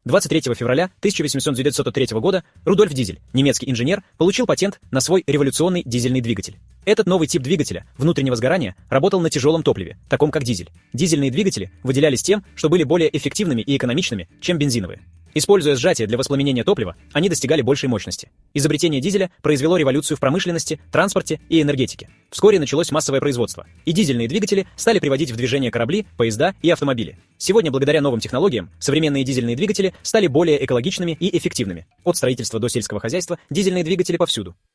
23 февраля 1893 года Рудольф Дизель, немецкий инженер, получил патент на свой революционный дизельный двигатель. Этот новый тип двигателя внутреннего сгорания работал на тяжелом топливе, таком как дизель. Дизельные двигатели выделялись тем, что были более эффективными и экономичными, чем бензиновые. Используя сжатие для воспламенения топлива, они достигали большей мощности. Изобретение дизеля произвело революцию в промышленности, транспорте и энергетике. Вскоре началось массовое производство, и дизельные двигатели стали приводить в движение корабли, поезда и автомобили. Сегодня, благодаря новым технологиям, современные дизельные двигатели стали более экологичными и эффективными. От строительства до сельского хозяйства дизельные двигатели повсюду.